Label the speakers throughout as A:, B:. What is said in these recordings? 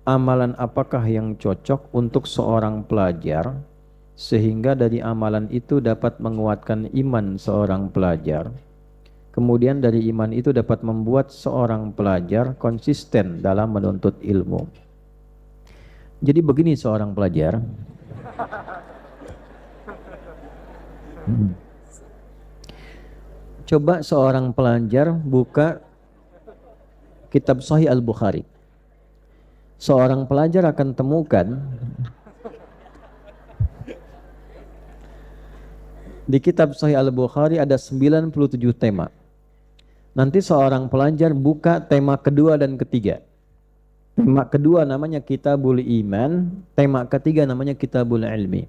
A: amalan apakah yang cocok untuk seorang pelajar sehingga dari amalan itu dapat menguatkan iman seorang pelajar. Kemudian dari iman itu dapat membuat seorang pelajar konsisten dalam menuntut ilmu. Jadi begini seorang pelajar. Coba seorang pelajar buka kitab Sahih Al-Bukhari. Seorang pelajar akan temukan di kitab Sahih Al-Bukhari ada 97 tema. Nanti seorang pelajar buka tema kedua dan ketiga. Tema kedua namanya Kitabul Iman, tema ketiga namanya Kitabul Ilmi.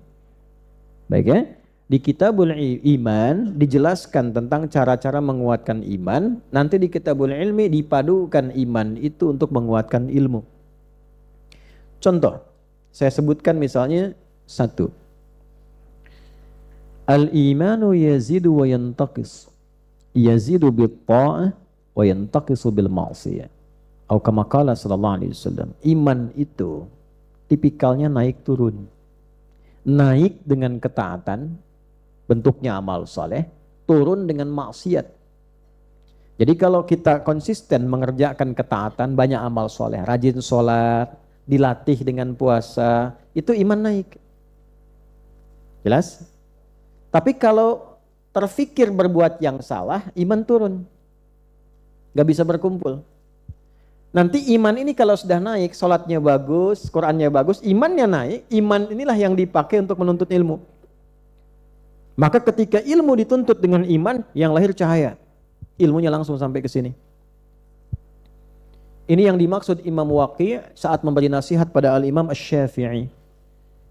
A: Baik ya? Di Kitabul Iman dijelaskan tentang cara-cara menguatkan iman, nanti di Kitabul Ilmi dipadukan iman itu untuk menguatkan ilmu. Contoh, saya sebutkan misalnya satu. Al-imanu yazidu wa yantaqis. Yazidu bil-ta'ah wa yantaqisu bil-ma'siyah. Atau kama qala sallallahu alaihi wasallam. Iman itu tipikalnya naik turun. Naik dengan ketaatan, bentuknya amal saleh, turun dengan maksiat. Jadi kalau kita konsisten mengerjakan ketaatan, banyak amal saleh, rajin sholat, dilatih dengan puasa, itu iman naik. Jelas? Tapi kalau terfikir berbuat yang salah, iman turun. Gak bisa berkumpul. Nanti iman ini kalau sudah naik, sholatnya bagus, Qur'annya bagus, imannya naik, iman inilah yang dipakai untuk menuntut ilmu. Maka ketika ilmu dituntut dengan iman, yang lahir cahaya. Ilmunya langsung sampai ke sini. Ini yang dimaksud Imam Waqi' saat memberi nasihat pada Al-Imam Asy-Syafi'i.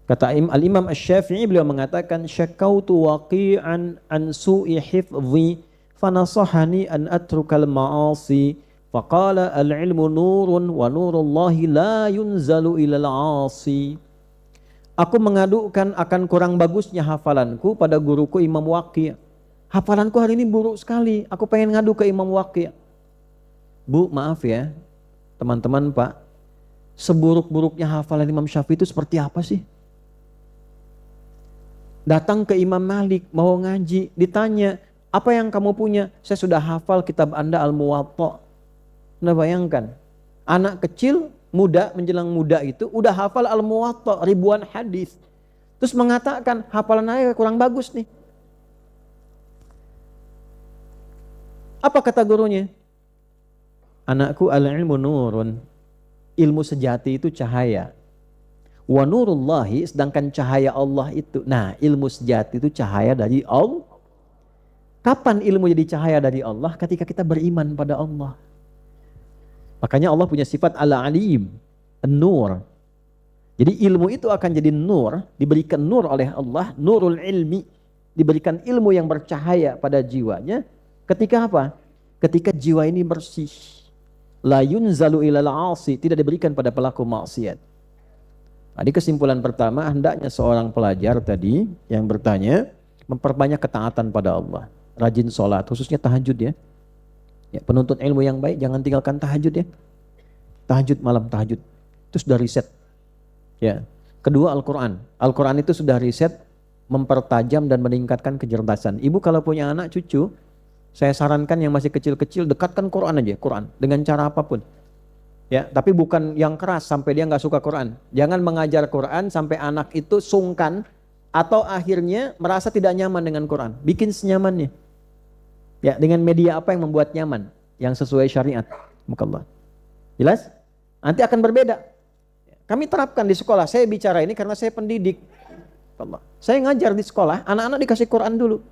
A: Kata Al-Imam Asy-Syafi'i, beliau mengatakan, syakautu waqi'an an su'i hifdhi fanasahani an atrukal ma'asi faqala al-ilmu nurun wa nurullahi la yunzalu ilal 'asi. Aku mengadukan akan kurang bagusnya hafalanku pada guruku Imam Waqi'. Hafalanku hari ini buruk sekali, aku pengen ngadu ke Imam Waqi'. Bu, maaf ya teman-teman Pak, seburuk-buruknya hafalan Imam Syafi'i itu seperti apa sih? Datang ke Imam Malik, mau ngaji, ditanya, apa yang kamu punya? Saya sudah hafal kitab Anda Al-Muwatta. Nah bayangkan, anak kecil, muda, menjelang muda itu, udah hafal Al-Muwatta, ribuan hadis. Terus mengatakan, hafalan saya kurang bagus nih. Apa kata gurunya? Anakku, al-ilmu nurun. Ilmu sejati itu cahaya. Wa nurullahi, sedangkan cahaya Allah itu, nah ilmu sejati itu cahaya dari Allah. Kapan ilmu jadi cahaya dari Allah? Ketika kita beriman pada Allah. Makanya Allah punya sifat al-alim, an-nur. Jadi ilmu itu akan jadi nur, diberikan nur oleh Allah, nurul ilmi, diberikan ilmu yang bercahaya pada jiwanya. Ketika apa? Ketika jiwa ini bersih. La yunzalu ilal 'asi, tidak diberikan pada pelaku maksiat. Di kesimpulan pertama, hendaknya seorang pelajar tadi yang bertanya memperbanyak ketaatan pada Allah, rajin sholat, khususnya tahajud ya. Penuntut ilmu yang baik jangan tinggalkan tahajud ya. Tahajud malam, tahajud itu sudah riset. Ya. Kedua Al-Quran. Al-Quran itu sudah riset mempertajam dan meningkatkan kecerdasan. Ibu kalau punya anak cucu, saya sarankan yang masih kecil-kecil dekatkan Quran aja, Quran dengan cara apapun. Ya, tapi bukan yang keras sampai dia nggak suka Quran. Jangan mengajar Quran sampai anak itu sungkan atau akhirnya merasa tidak nyaman dengan Quran. Bikin senyamannya. Ya, dengan media apa yang membuat nyaman, yang sesuai syariat. Mukallah. Jelas? Nanti akan berbeda. Kami terapkan di sekolah. Saya bicara ini karena saya pendidik. Allah. Saya ngajar di sekolah, anak-anak dikasih Quran dulu.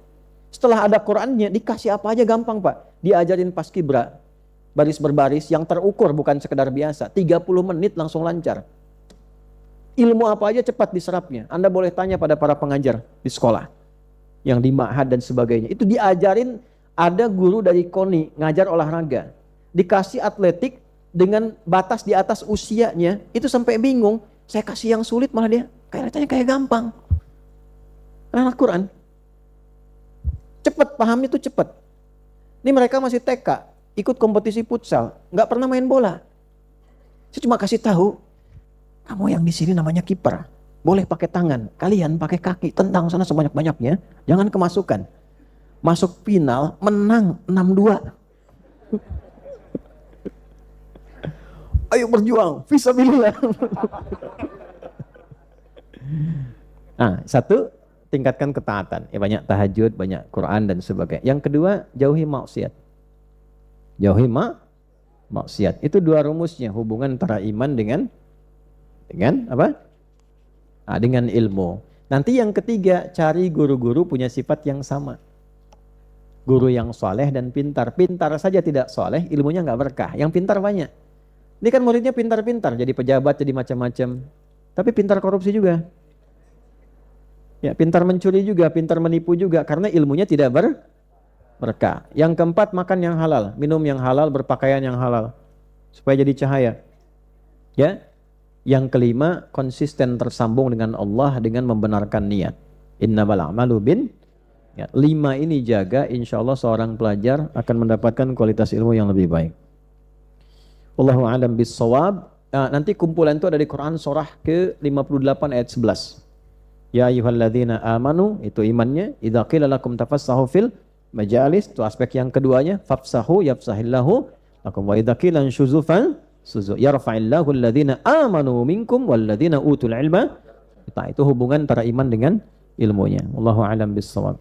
A: Setelah ada Qurannya, dikasih apa aja gampang Pak. Diajarin paskibra. Baris berbaris yang terukur, bukan sekedar biasa. 30 menit langsung lancar. Ilmu apa aja cepat diserapnya. Anda boleh tanya pada para pengajar di sekolah. Yang di ma'had dan sebagainya. Itu diajarin, ada guru dari KONI ngajar olahraga. Dikasih atletik dengan batas di atas usianya. Itu sampai bingung. Saya kasih yang sulit malah dia kayak gampang. Anak Quran. Cepat, pahamnya itu cepat. Ini mereka masih TK. Ikut kompetisi futsal, nggak pernah main bola. Saya cuma kasih tahu, Kamu yang di sini namanya kiper. Boleh pakai tangan, kalian pakai kaki, tendang sana sebanyak-banyaknya. Jangan kemasukan. Masuk final, menang 6-2. Ayo berjuang, fisabilillah. Nah, satu, tingkatkan ketaatan. Ya, banyak tahajud, banyak Quran dan sebagainya. Yang kedua, jauhi maksiat. Jauhi maksiat. Itu dua rumusnya, hubungan antara iman dengan apa? Nah, dengan ilmu. Nanti yang ketiga, cari guru-guru punya sifat yang sama. Guru yang soleh dan pintar. Pintar saja tidak soleh, ilmunya nggak berkah. Yang pintar banyak. Ini kan muridnya pintar-pintar, jadi pejabat, jadi macam-macam. Tapi pintar korupsi juga. Ya, pintar mencuri juga, pintar menipu juga, karena ilmunya tidak berkah. Yang keempat, makan yang halal, minum yang halal, berpakaian yang halal, supaya jadi cahaya. Ya. Yang kelima, konsisten tersambung dengan Allah dengan membenarkan niat. Innamal a'malu bin. Ya, 5 ini jaga, insya Allah seorang pelajar akan mendapatkan kualitas ilmu yang lebih baik. Wallahu a'lam bis-shawab. Nanti kumpulan itu ada di Quran surah ke-58 ayat 11. Ya ayyuhalladzina amanu, itu imannya. Idza qila lakum tafassahu fil majalis, itu aspek yang keduanya. Fafsahu yafsahillahu lakum wa idza qila syuzufan suzu yarfa'illahu alladzina amanu minkum walladzina utul ilma. Itu hubungan antara iman dengan ilmunya. Wallahu a'lam bis-shawab.